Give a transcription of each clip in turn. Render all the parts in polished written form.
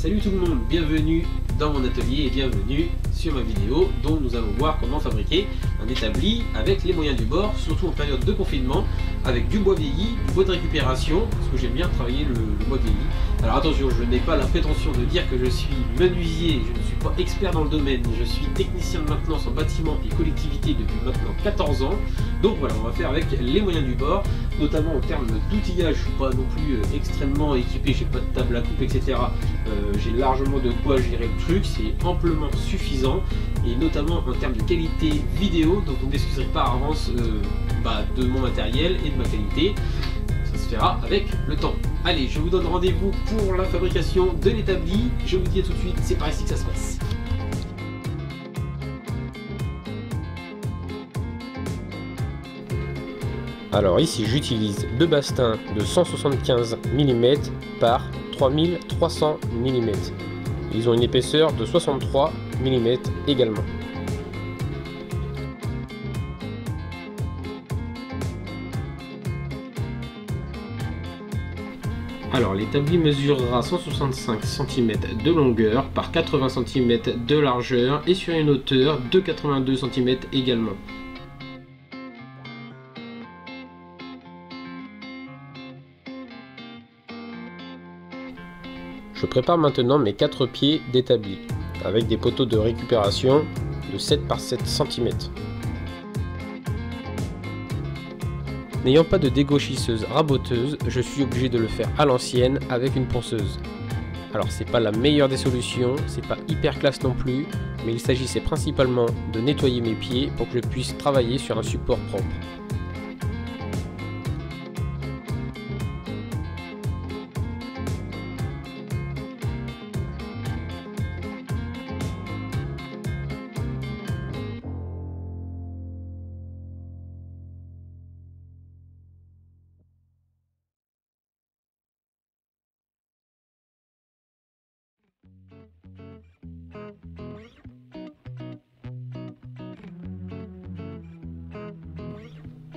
Salut tout le monde, bienvenue dans mon atelier et bienvenue sur ma vidéo dont nous allons voir comment fabriquer un établi avec les moyens du bord, surtout en période de confinement, avec du bois vieilli, du bois de récupération, parce que j'aime bien travailler le bois vieilli. Alors attention, je n'ai pas la prétention de dire que je suis menuisier, je ne suis pas expert dans le domaine, je suis technicien de maintenance en bâtiment et collectivité depuis maintenant 14 ans. Donc voilà, on va faire avec les moyens du bord, notamment en termes d'outillage. Je ne suis pas non plus extrêmement équipé, j'ai pas de table à coupe, etc. J'ai largement de quoi gérer le truc, c'est amplement suffisant, et notamment en termes de qualité vidéo, donc vous m'excuserez par avance de mon matériel et de ma qualité. Ça se fera avec le temps. Allez, je vous donne rendez-vous pour la fabrication de l'établi. Je vous dis à tout de suite, c'est par ici que ça se passe. Alors ici j'utilise deux bastins de 175 mm par 3300 mm. Ils ont une épaisseur de 63 mm également. Alors l'établi mesurera 165 cm de longueur par 80 cm de largeur et sur une hauteur de 82 cm également. Je prépare maintenant mes 4 pieds d'établi avec des poteaux de récupération de 7 par 7 cm. N'ayant pas de dégauchisseuse raboteuse, je suis obligé de le faire à l'ancienne avec une ponceuse. Alors c'est pas la meilleure des solutions, c'est pas hyper classe non plus, mais il s'agissait principalement de nettoyer mes pieds pour que je puisse travailler sur un support propre.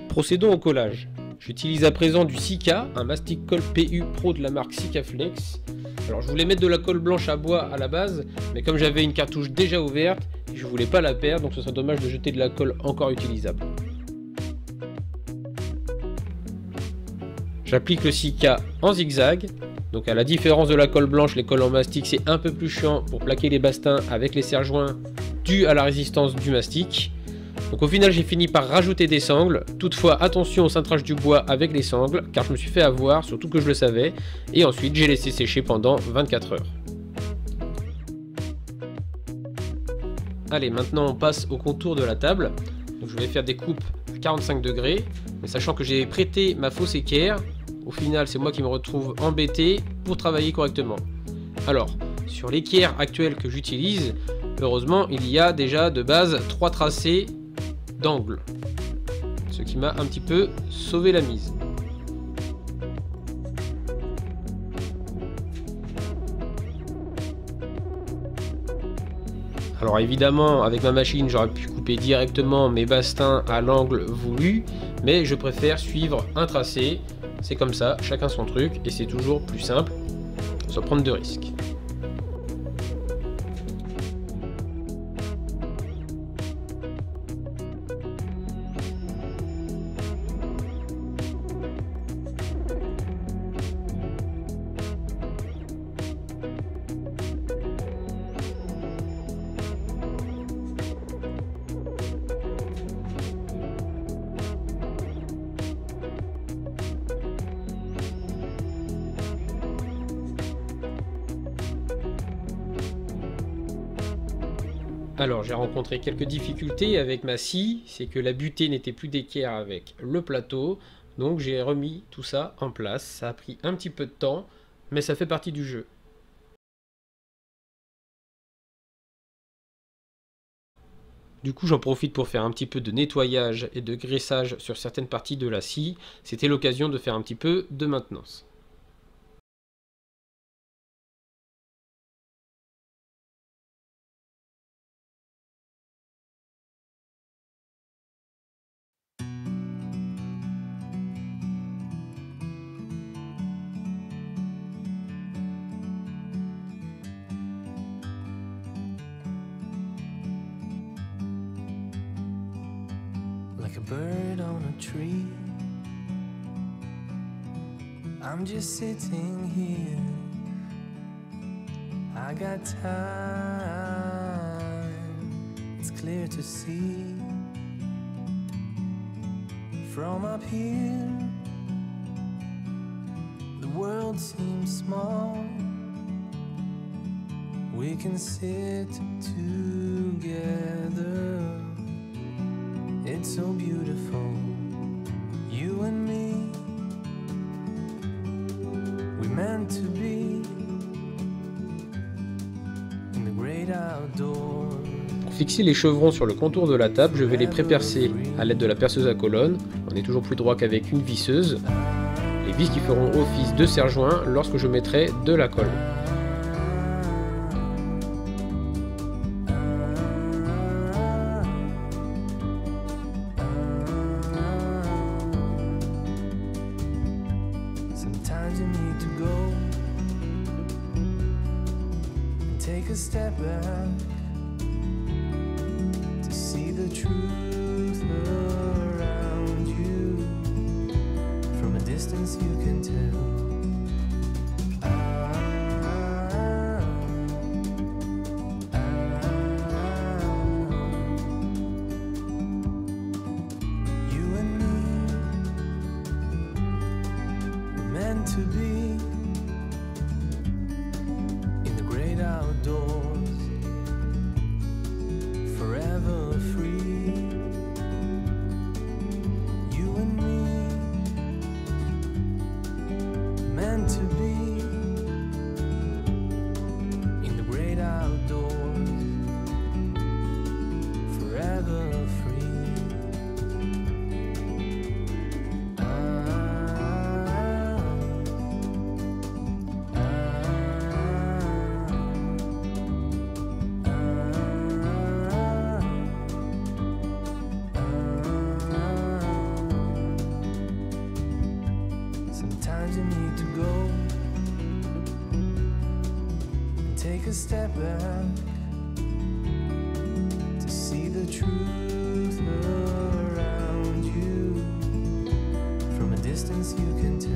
Procédons au collage. J'utilise à présent du Sika, un mastic colle PU Pro de la marque Sikaflex. Alors je voulais mettre de la colle blanche à bois à la base, mais comme j'avais une cartouche déjà ouverte, je voulais pas la perdre, donc ce serait dommage de jeter de la colle encore utilisable. J'applique le Sika en zigzag. Donc à la différence de la colle blanche, les colles en mastic c'est un peu plus chiant pour plaquer les bastins avec les serre-joints dû à la résistance du mastic. Donc au final j'ai fini par rajouter des sangles, toutefois attention au cintrage du bois avec les sangles car je me suis fait avoir, surtout que je le savais, et ensuite j'ai laissé sécher pendant 24 heures. Allez, maintenant on passe au contour de la table. Donc je vais faire des coupes à 45 degrés, mais sachant que j'ai prêté ma fausse équerre, au final c'est moi qui me retrouve embêté pour travailler correctement. Alors, sur l'équerre actuelle que j'utilise, heureusement il y a déjà de base 3 tracés d'angle, ce qui m'a un petit peu sauvé la mise. Alors évidemment avec ma machine j'aurais pu couper directement mes bastins à l'angle voulu, mais je préfère suivre un tracé, c'est comme ça, chacun son truc et c'est toujours plus simple sans prendre de risques. Alors j'ai rencontré quelques difficultés avec ma scie, c'est que la butée n'était plus d'équerre avec le plateau, donc j'ai remis tout ça en place. Ça a pris un petit peu de temps, mais ça fait partie du jeu. Du coup j'en profite pour faire un petit peu de nettoyage et de graissage sur certaines parties de la scie, c'était l'occasion de faire un petit peu de maintenance. like a bird on a tree. I'm just sitting here, I got time, it's clear to see. From up here, the world seems small. We can sit together, it's so beautiful, you and me. We meant to be in the great outdoors. Pour fixer les chevrons sur le contour de la table, je vais les pré-percer à l'aide de la perceuse à colonne. On est toujours plus droit qu'avec une visseuse. Les vis qui feront office de serre-joint lorsque je mettrai de la colle. Sometimes you need to go and take a step back to see the truth around you. From a distance you can tell. You and me were meant to be in the great outdoors, forever free. You and me meant to be in the great outdoors, forever free. Sometimes you need to go and take a step back to see the truth around you. From a distance you can tell.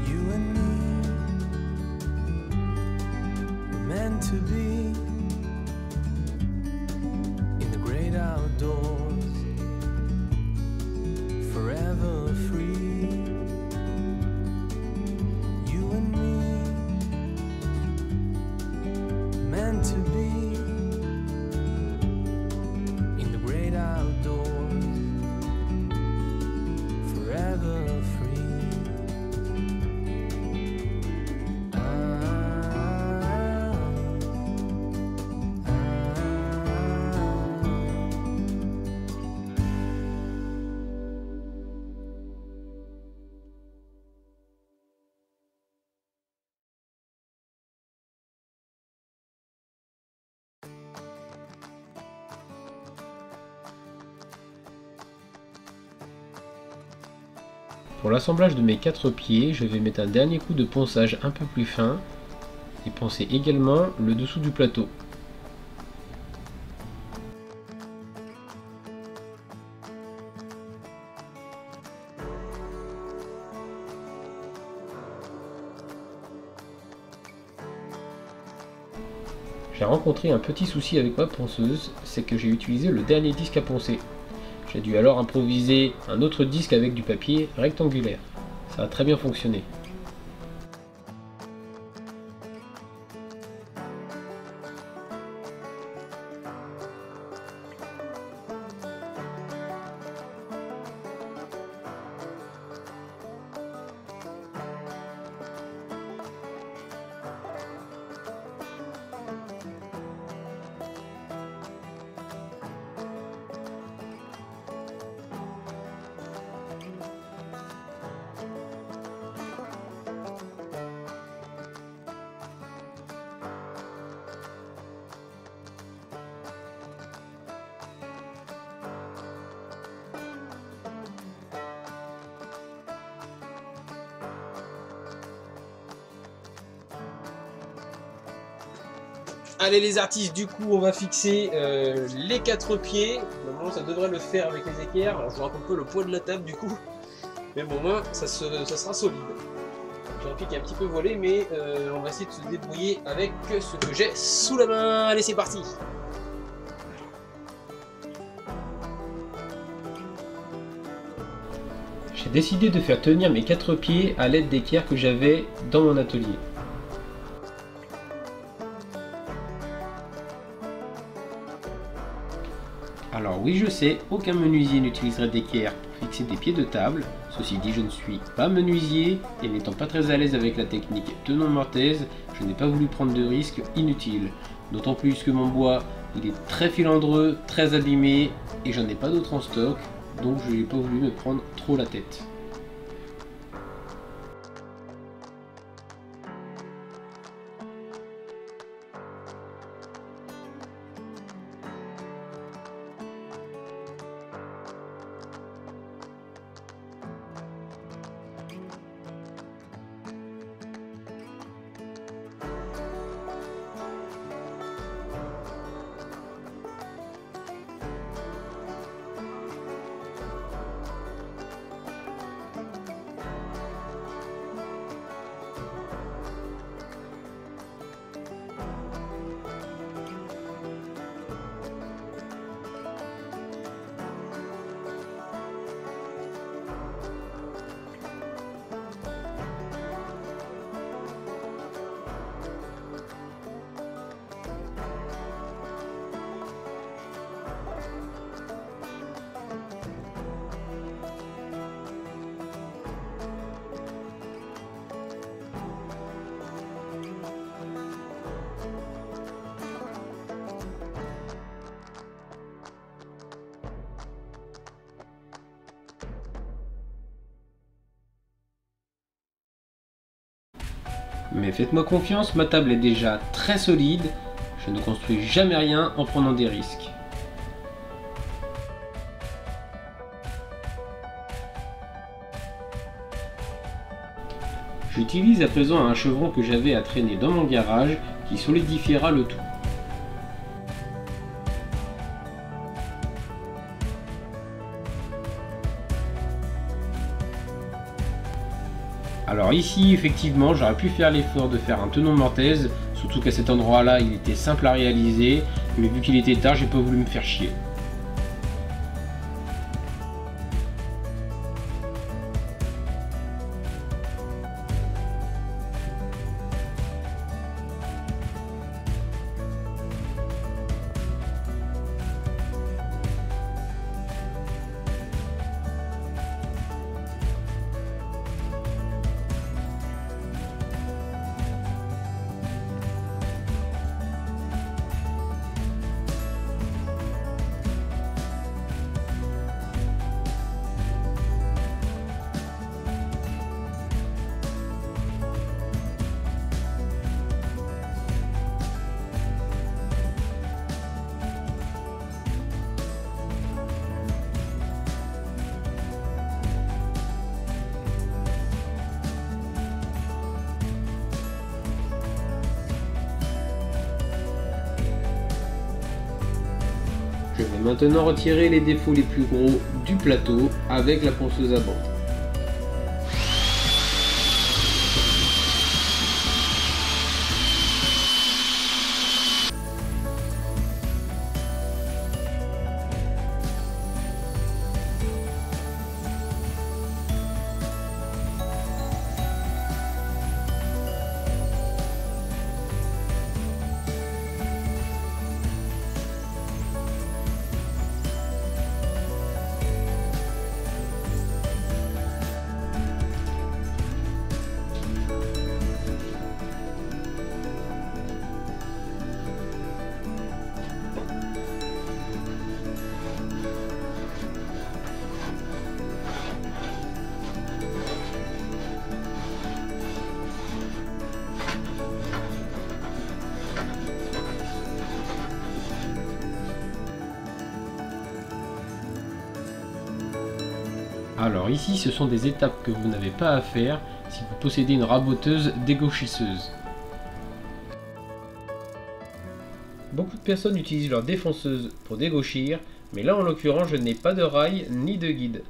You and me were meant to be in the great outdoors, forever free. You and me meant to be in the great outdoors, forever free. Pour l'assemblage de mes 4 pieds, je vais mettre un dernier coup de ponçage un peu plus fin et poncer également le dessous du plateau. J'ai rencontré un petit souci avec ma ponceuse, c'est que j'ai utilisé le dernier disque à poncer. J'ai dû alors improviser un autre disque avec du papier rectangulaire. Ça a très bien fonctionné. Allez les artistes, du coup on va fixer les 4 pieds. Normalement ça devrait le faire avec les équerres. Alors je vous raconte un peu le poids de la table du coup. Mais bon, au moins ça sera solide. J'ai un pied qui est un petit peu volé, mais on va essayer de se débrouiller avec ce que j'ai sous la main. Allez, c'est parti! J'ai décidé de faire tenir mes 4 pieds à l'aide d'équerres que j'avais dans mon atelier. Alors oui, je sais, aucun menuisier n'utiliserait d'équerre pour fixer des pieds de table. Ceci dit, je ne suis pas menuisier et n'étant pas très à l'aise avec la technique tenon-mortaise, je n'ai pas voulu prendre de risques inutiles. D'autant plus que mon bois, il est très filandreux, très abîmé et j'en ai pas d'autres en stock, donc je n'ai pas voulu me prendre trop la tête. Mais faites-moi confiance, ma table est déjà très solide, je ne construis jamais rien en prenant des risques. J'utilise à présent un chevron que j'avais à traîner dans mon garage qui solidifiera le tout. Alors ici, effectivement, j'aurais pu faire l'effort de faire un tenon mortaise, surtout qu'à cet endroit-là, il était simple à réaliser, mais vu qu'il était tard, j'ai pas voulu me faire chier. Je vais maintenant retirer les défauts les plus gros du plateau avec la ponceuse à banc. Alors ici, ce sont des étapes que vous n'avez pas à faire si vous possédez une raboteuse dégauchisseuse. Beaucoup de personnes utilisent leur défonceuse pour dégauchir, mais là en l'occurrence je n'ai pas de rail ni de guide.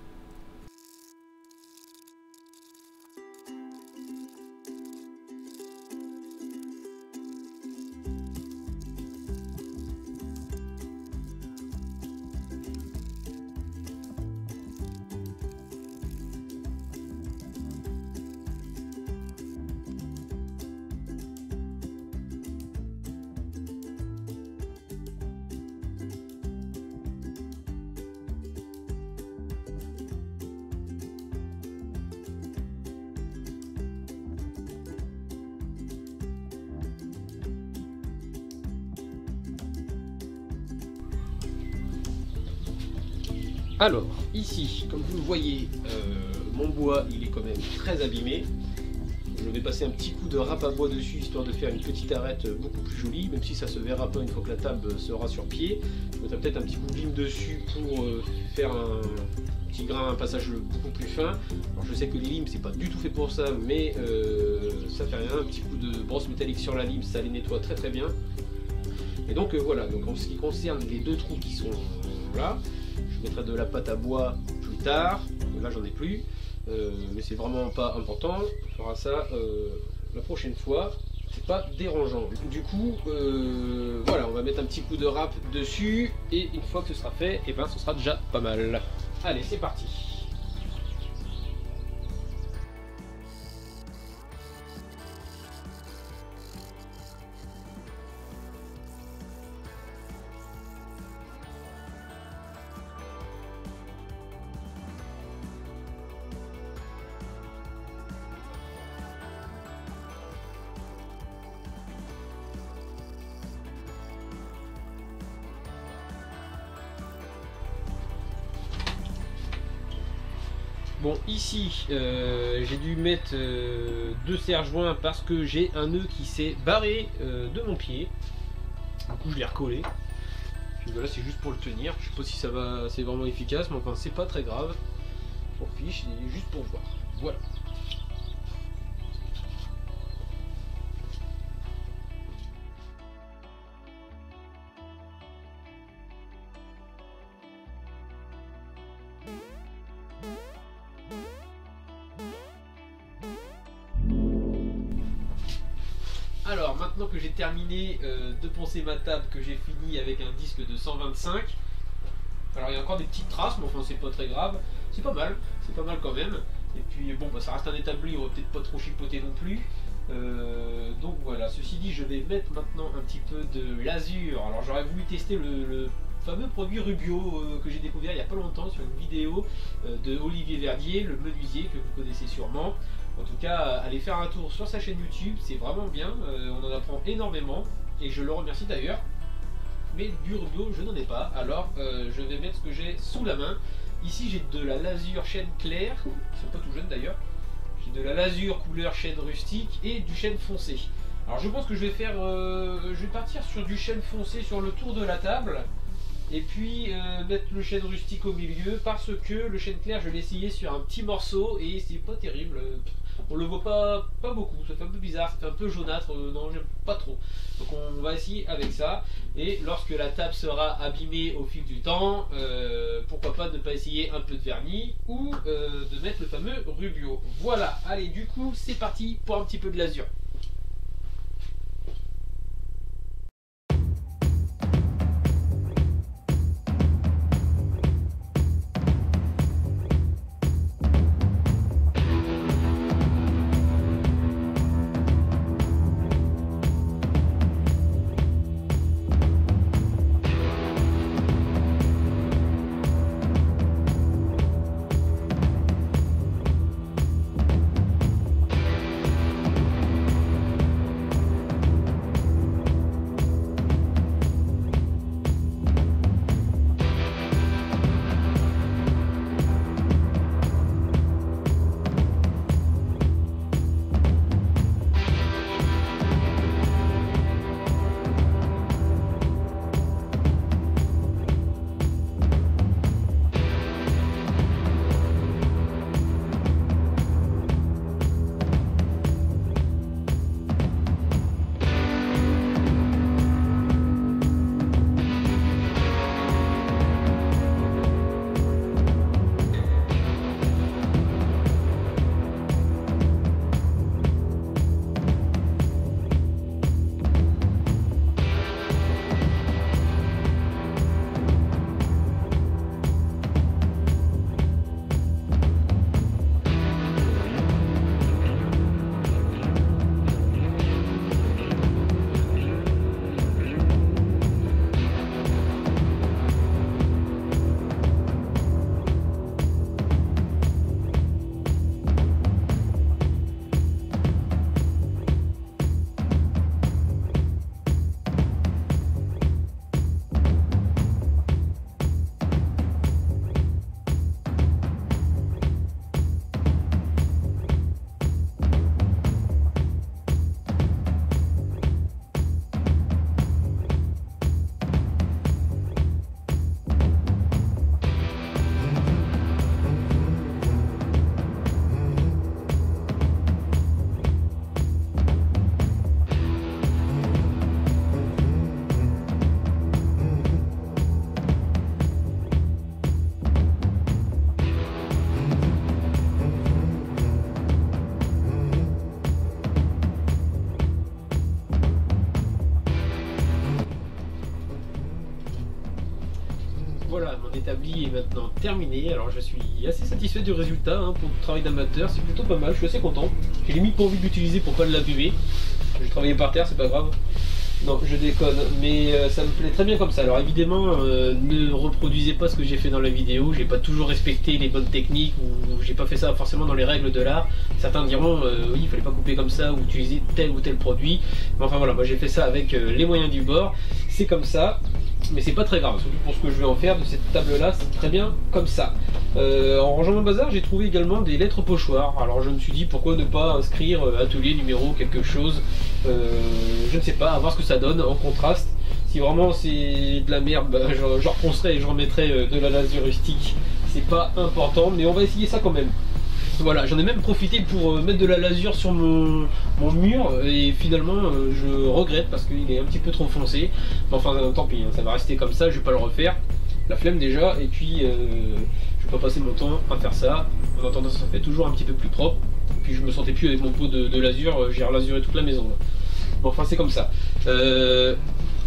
Alors, ici, comme vous le voyez, mon bois, il est quand même très abîmé. Je vais passer un petit coup de râpe à bois dessus, histoire de faire une petite arête beaucoup plus jolie, même si ça se verra pas une fois que la table sera sur pied. Je mettrai peut-être un petit coup de lime dessus pour faire un petit grain, un passage beaucoup plus fin. Alors je sais que les limes, c'est pas du tout fait pour ça, mais ça fait rien. Un petit coup de brosse métallique sur la lime, ça les nettoie très très bien. Et donc voilà, donc en ce qui concerne les deux trous qui sont là, je mettrai de la pâte à bois plus tard. Là j'en ai plus, mais c'est vraiment pas important. On fera ça la prochaine fois. C'est pas dérangeant. Du coup, voilà, on va mettre un petit coup de râpe dessus et une fois que ce sera fait, et ben ce sera déjà pas mal. Allez, c'est parti. Bon, ici, j'ai dû mettre deux serre-joints parce que j'ai un nœud qui s'est barré de mon pied. Du coup, je l'ai recollé. Puis voilà, c'est juste pour le tenir. Je sais pas si ça va, c'est vraiment efficace, mais enfin, c'est pas très grave. On fiche, c'est juste pour voir. Voilà. Alors maintenant que j'ai terminé de poncer ma table, que j'ai fini avec un disque de 125, alors il y a encore des petites traces, mais enfin c'est pas très grave, c'est pas mal quand même. Et puis bon, bah, ça reste un établi, on va peut-être pas trop chipoter non plus. Donc voilà, ceci dit, je vais mettre maintenant un petit peu de lasure. Alors j'aurais voulu tester le fameux produit Rubio que j'ai découvert il y a pas longtemps sur une vidéo de Olivier Verdier, le menuisier que vous connaissez sûrement. En tout cas, allez faire un tour sur sa chaîne YouTube, c'est vraiment bien, on en apprend énormément et je le remercie d'ailleurs. Mais du Rubio, je n'en ai pas, alors je vais mettre ce que j'ai sous la main. Ici, j'ai de la lasure chêne clair, ils sont pas tout jeunes d'ailleurs. J'ai de la lasure couleur chêne rustique et du chêne foncé. Alors je pense que je vais faire, je vais partir sur du chêne foncé sur le tour de la table. Et puis mettre le chêne rustique au milieu, parce que le chêne clair je l'ai essayé sur un petit morceau et c'est pas terrible. On le voit pas beaucoup, ça fait un peu bizarre, ça fait un peu jaunâtre, non j'aime pas trop. Donc on va essayer avec ça, et lorsque la table sera abîmée au fil du temps, pourquoi pas ne pas essayer un peu de vernis ou de mettre le fameux Rubio. Voilà, allez du coup c'est parti pour un petit peu de lasure. voilà, mon établi est maintenant terminé. Alors je suis assez satisfait du résultat hein, pour le travail d'amateur, c'est plutôt pas mal, je suis assez content. J'ai limite pas envie de l'utiliser pour pas l'abîmer. Je vais travailler par terre, c'est pas grave. Non, je déconne, mais ça me plaît très bien comme ça. Alors évidemment, ne reproduisez pas ce que j'ai fait dans la vidéo. J'ai pas toujours respecté les bonnes techniques ou j'ai pas fait ça forcément dans les règles de l'art. Certains diront oui, il fallait pas couper comme ça ou utiliser tel ou tel produit. Mais enfin voilà, moi j'ai fait ça avec les moyens du bord. C'est comme ça, mais c'est pas très grave. Surtout pour ce que je vais en faire de cette table-là, c'est très bien comme ça. En rangeant mon bazar, j'ai trouvé également des lettres pochoirs. Alors je me suis dit pourquoi ne pas inscrire atelier numéro quelque chose. Je ne sais pas, à voir ce que ça donne en contraste. Si vraiment c'est de la merde, bah, je reponcerai et je remettrai de la lasure rustique. C'est pas important, mais on va essayer ça quand même. Voilà, j'en ai même profité pour mettre de la lasure sur mon mur et finalement je regrette parce qu'il est un petit peu trop foncé. Mais enfin tant pis, hein, ça va rester comme ça, je vais pas le refaire. La flemme déjà, et puis je vais pas passer mon temps à faire ça. En attendant, ça fait toujours un petit peu plus propre. Puis je me sentais plus avec mon pot de lasure, j'ai relasuré toute la maison là. Bon, enfin c'est comme ça.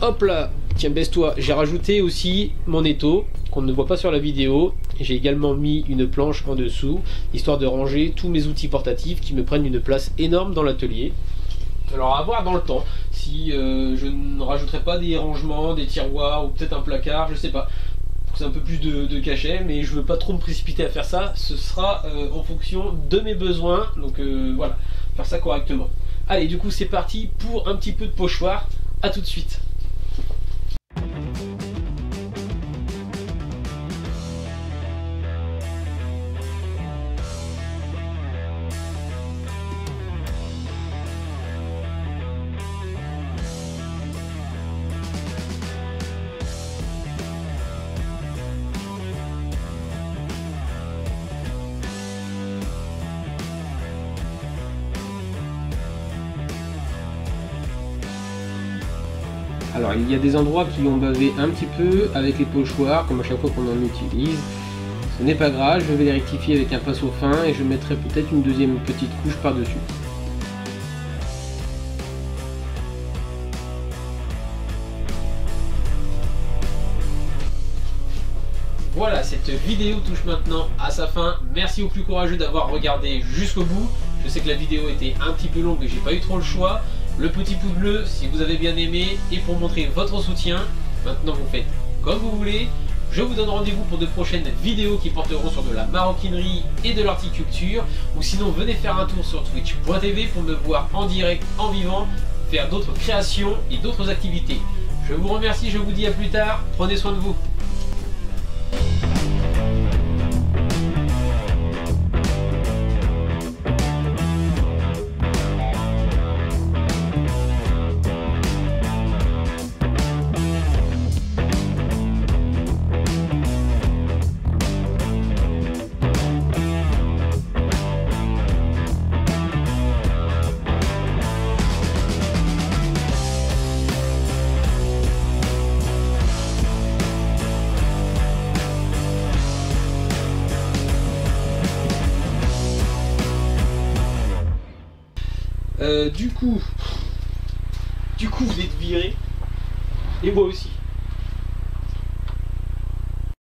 Hop là, tiens baisse-toi, j'ai rajouté aussi mon étau qu'on ne voit pas sur la vidéo. J'ai également mis une planche en dessous, histoire de ranger tous mes outils portatifs qui me prennent une place énorme dans l'atelier. Alors à voir dans le temps, si je ne rajouterai pas des rangements, des tiroirs ou peut-être un placard, je sais pas. C'est un peu plus de cachet, mais je veux pas trop me précipiter à faire ça. Ce sera en fonction de mes besoins, donc voilà, faire ça correctement. Allez, du coup c'est parti pour un petit peu de pochoir. À tout de suite. Alors il y a des endroits qui ont bavé un petit peu avec les pochoirs, comme à chaque fois qu'on en utilise. Ce n'est pas grave, je vais les rectifier avec un pinceau fin et je mettrai peut-être une deuxième petite couche par-dessus. Voilà, cette vidéo touche maintenant à sa fin. Merci aux plus courageux d'avoir regardé jusqu'au bout. Je sais que la vidéo était un petit peu longue et j'ai pas eu trop le choix. Le petit pouce bleu si vous avez bien aimé et pour montrer votre soutien. Maintenant vous faites comme vous voulez. Je vous donne rendez-vous pour de prochaines vidéos qui porteront sur de la maroquinerie et de l'horticulture. Ou sinon venez faire un tour sur twitch.tv pour me voir en direct, en vivant, faire d'autres créations et d'autres activités. Je vous remercie, je vous dis à plus tard. Prenez soin de vous. Du coup, vous êtes viré, et moi aussi.